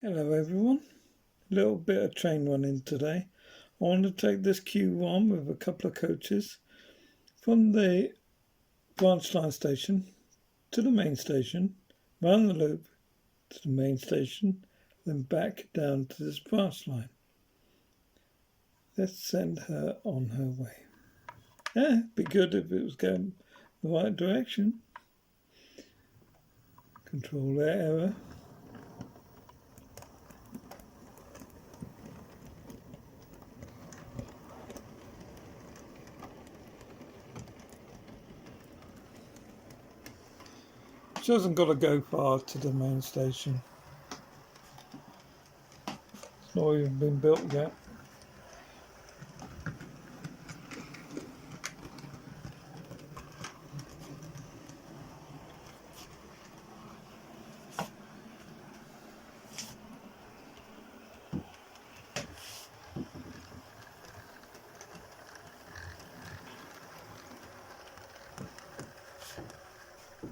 Hello everyone, a little bit of train running today. I want to take this Q1 with a couple of coaches from the branch line station to the main station, round the loop to the main station, then back down to this branch line. Let's send her on her way. It'd be good if it was going the right direction. Control error. She hasn't got to go far to the main station. It's not even been built yet.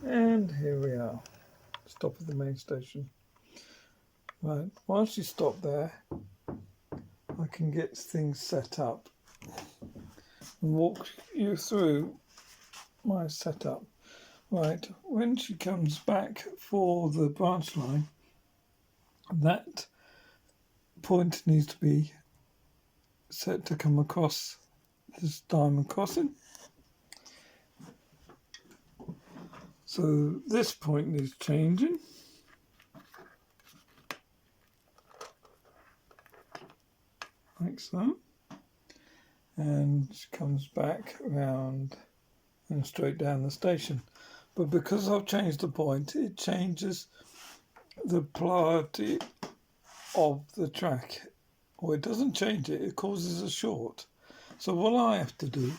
And here we are, stop at the main station. Right, once you stop there, I can get things set up and walk you through my setup. Right, when she comes back for the branch line, that point needs to be set to come across this diamond crossing. So this point needs changing. Like so. And she comes back around and straight down the station. But because I've changed the point, it changes the polarity of the track. Or it doesn't change it, it causes a short. So what I have to do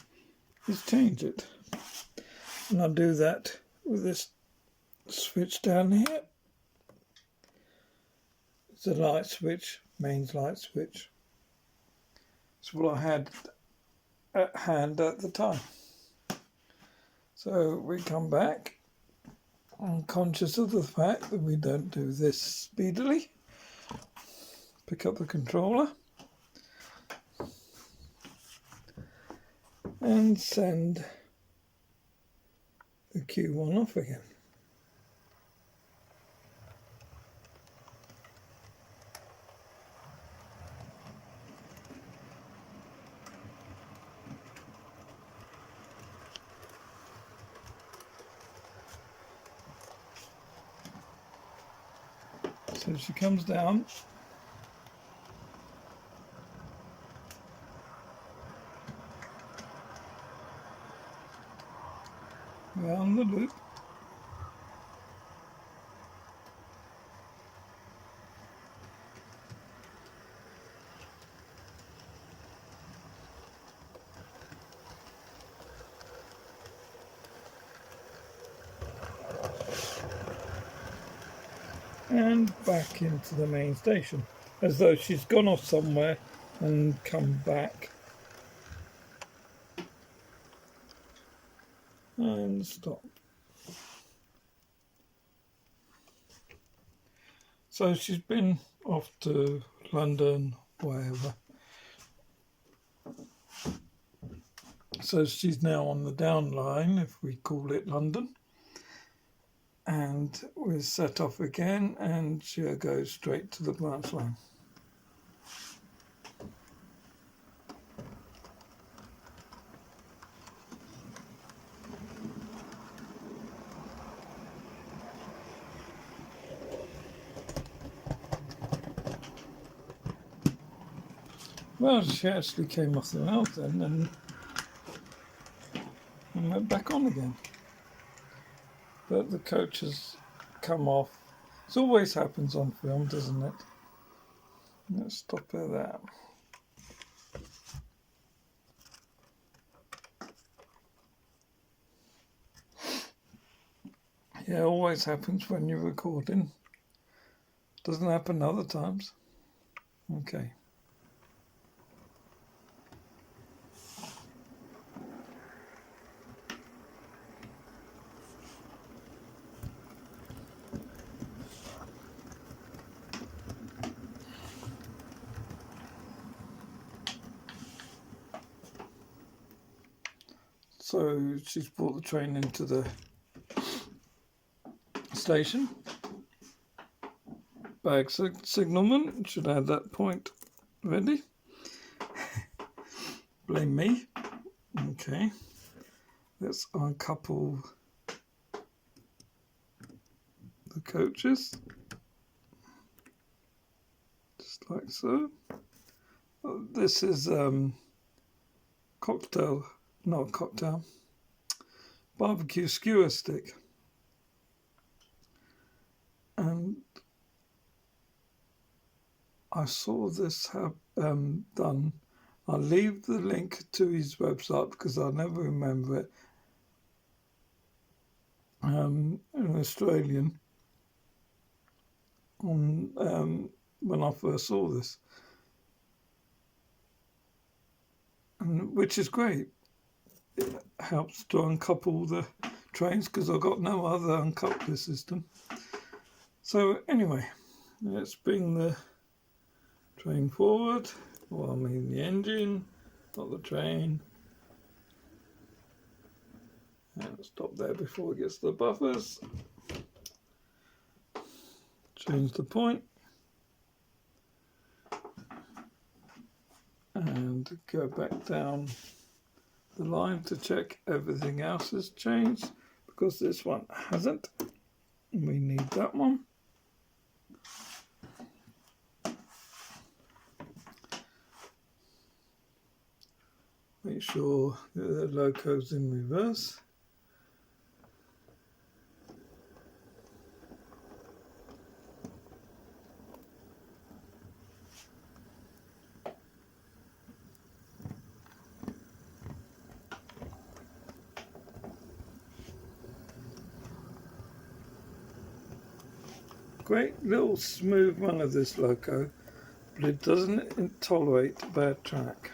is change it. And I'll do that with this switch down here. It's a light switch, mains light switch. It's what I had at hand at the time. So we come back. I'm conscious of the fact that we don't do this speedily. Pick up the controller and send the Q1 off again. So she comes down. Round the loop. And back into the main station, as though she's gone off somewhere and come back. And stop. So she's been off to London, wherever. So she's now on the down line, if we call it London. And we're set off again, and she'll go straight to the branch line. Well, she actually came off the rail then and went back on again. But the coach has come off. It always happens on film, doesn't it? Let's stop her there. Yeah, it always happens when you're recording. Doesn't happen other times. Okay. So she's brought the train into the station. Bag signalman should have that point ready. Blame me. Okay, let's uncouple the coaches, just like so. This is barbecue skewer stick, and I saw this have done. I'll leave the link to his website because I'll never remember it. An Australian on when I first saw this, and which is great. It helps to uncouple the trains because I've got no other uncoupler system. So anyway, let's bring the train forward. Well, I mean the engine, not the train. And stop there before it gets to the buffers. Change the point. And go back down the line to check everything else has changed, because this one hasn't. We need that one. Make sure that the loco's in reverse. Great little smooth run of this loco, but it doesn't tolerate bad track.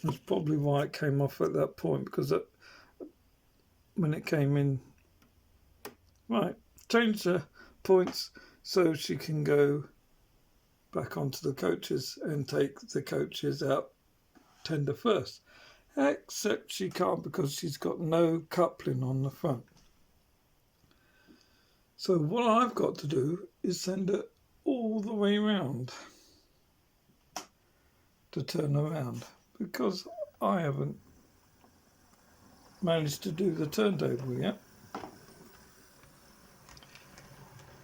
That's probably why it came off at that point, because when it came in, right, change the points so she can go back onto the coaches and take the coaches out tender first. Except she can't because she's got no coupling on the front. So what I've got to do is send it all the way around to turn around, because I haven't managed to do the turntable yet.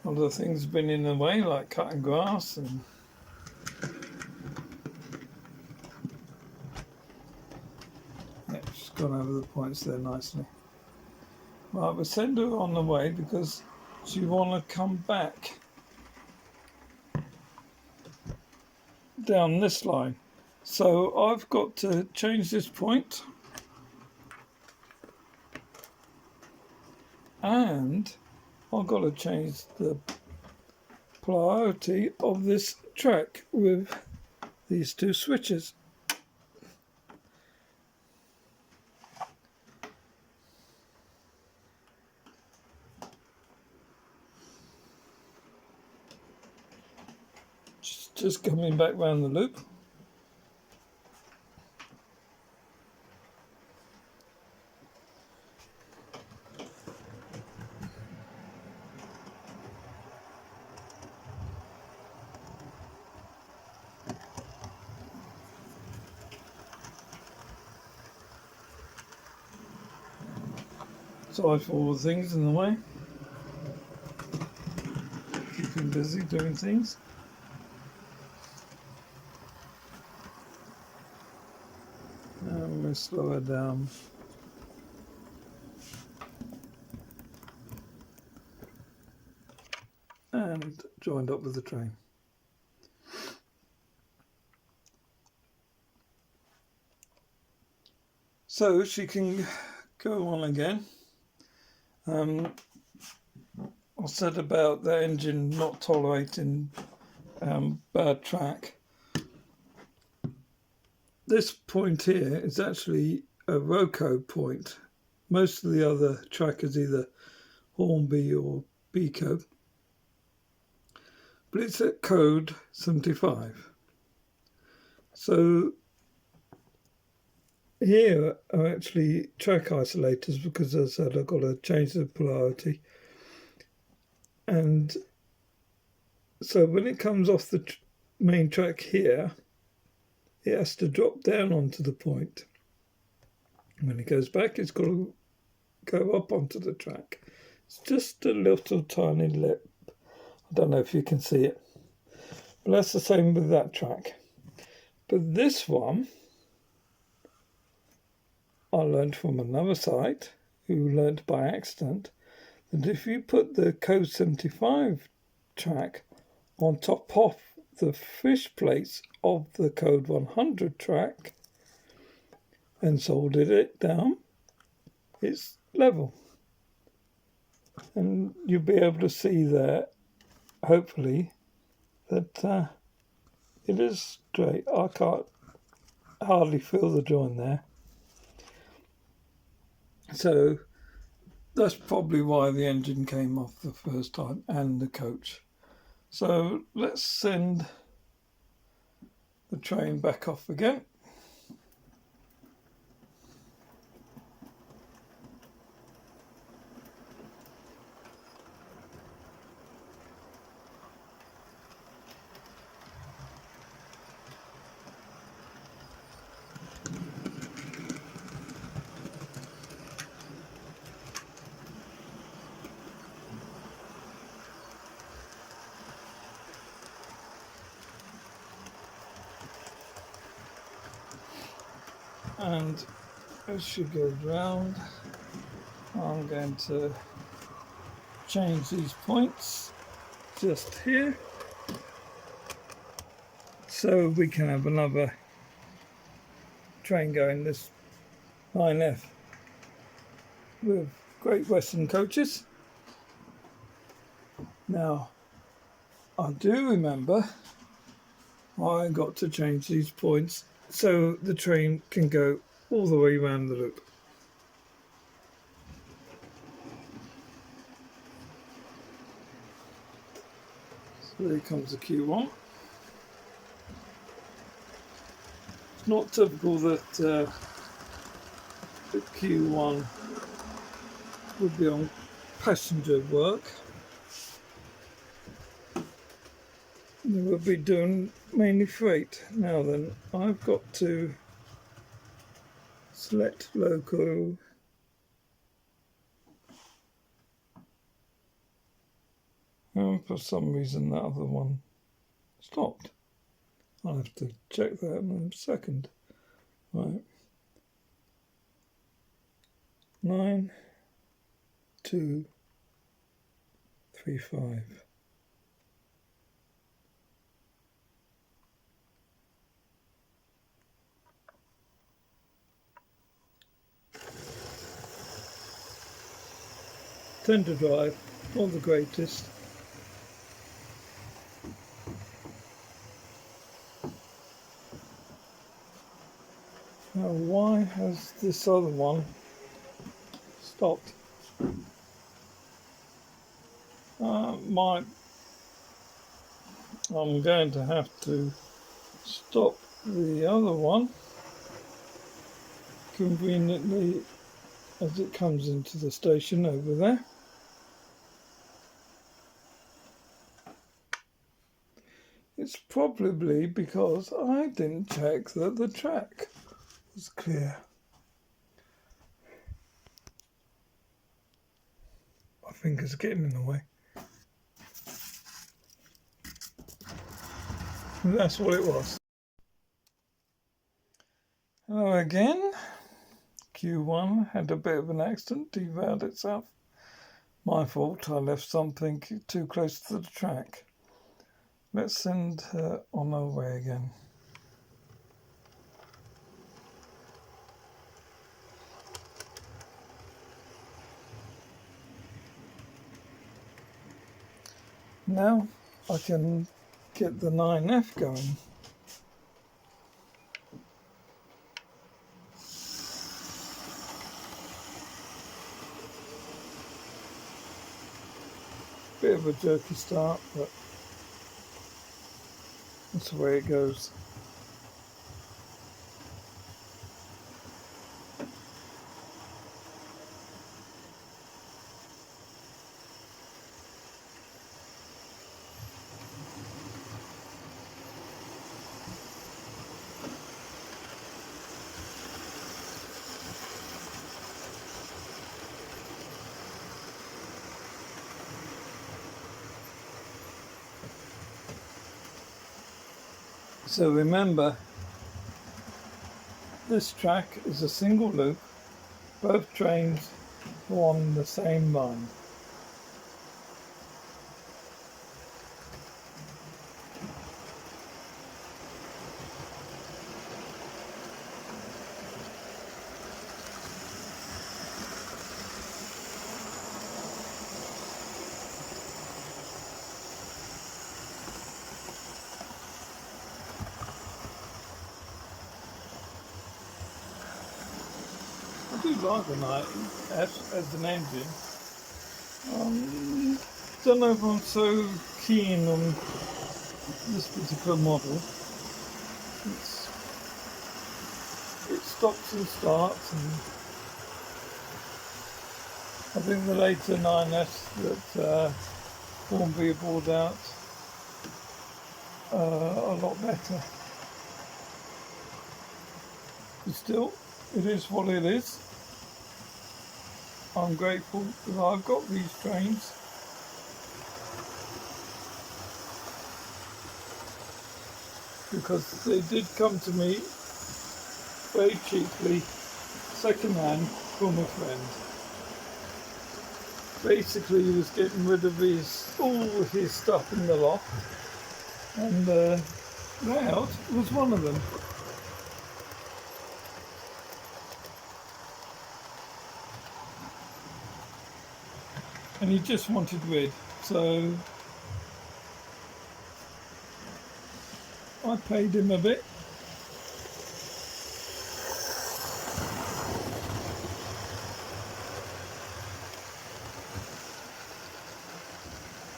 Other things have been in the way, like cutting grass and she's gone over the points there nicely. Right, we'll send her on the way because she want to come back down this line. So I've got to change this point, and I've got to change the polarity of this track with these two switches. Just coming back round the loop. Sorry for all the things in the way. Keeping busy doing things. And we'll slow it down. And joined up with the train. So she can go on again. I said about the engine not tolerating bad track. This point here is actually a loco point. Most of the other track is either Hornby or Beco, but it's at code 75. So here are actually track isolators because, as I said, I've got to change the polarity. And so when it comes off the main track here, it has to drop down onto the point. When it goes back, it's got to go up onto the track. It's just a little tiny lip. I don't know if you can see it, but that's the same with that track. But this one, I learned from another site who learned by accident that if you put the Code 75 track on top of the fish plates of the Code 100 track and soldered it down, it's level. And you'll be able to see there, hopefully, that it is straight. I can't hardly feel the join there. So that's probably why the engine came off the first time and the coach. So let's send the train back off again. And as she goes round, I'm going to change these points just here so we can have another train going this 9F with Great Western coaches. Now, I do remember I got to change these points so the train can go all the way around the loop. So here comes the Q1. It's not typical that the Q1 would be on passenger work. They will be doing mainly freight. Now then, I've got to select loco. And for some reason that other one stopped. I'll have to check that in a second. Right. 9, 2, 3, 5. Tend to drive, not the greatest. Now, why has this other one stopped? I'm going to have to stop the other one conveniently as it comes into the station over there. It's probably because I didn't check that the track was clear. My finger's getting in the way. That's what it was. Hello again. Q1 had a bit of an accident, devoured itself. My fault, I left something too close to the track. Let's send her on her way again. Now I can get the 9F going. Bit of a jerky start, but that's the way it goes. So remember, this track is a single loop. Both trains go on the same line. I do like the 9F as an engine. Don't know if I'm so keen on this particular model. It stops and starts, and I think the later 9Fs that Hornby brought out are a lot better. But still, it is what it is. I'm grateful that I've got these trains. Because they did come to me very cheaply, second-hand, from a friend. Basically, he was getting rid of all his stuff in the loft, and layout was one of them. And he just wanted rid, so I paid him a bit.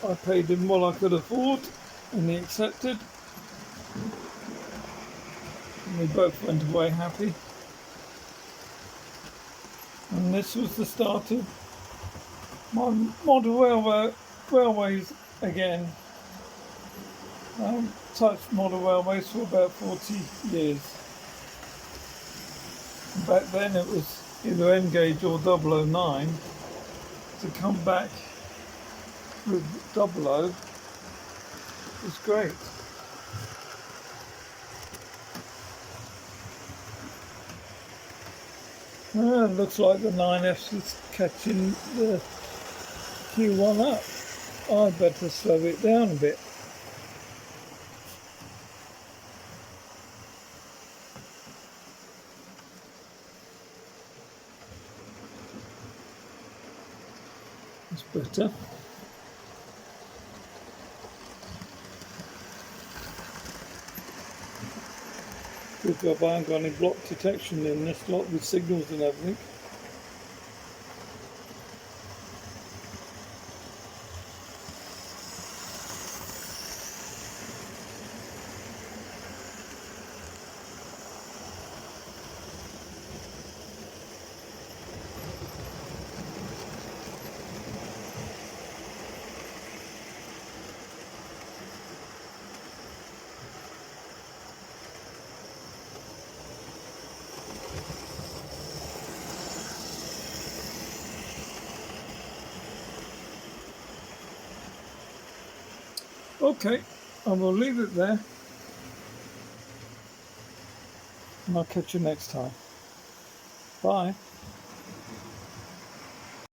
I paid him what I could afford, and he accepted. And we both went away happy. And this was the start of my model railways again. I touched model railways for about 40 years. Back then it was either N-gauge or 009. To come back with 00 was great. It looks like the 9F is catching the Q1 up. I'd better slow it down a bit. It's better. Good job I haven't got any block detection in this lot with signals and everything. Okay, I will leave it there, and I'll catch you next time. Bye.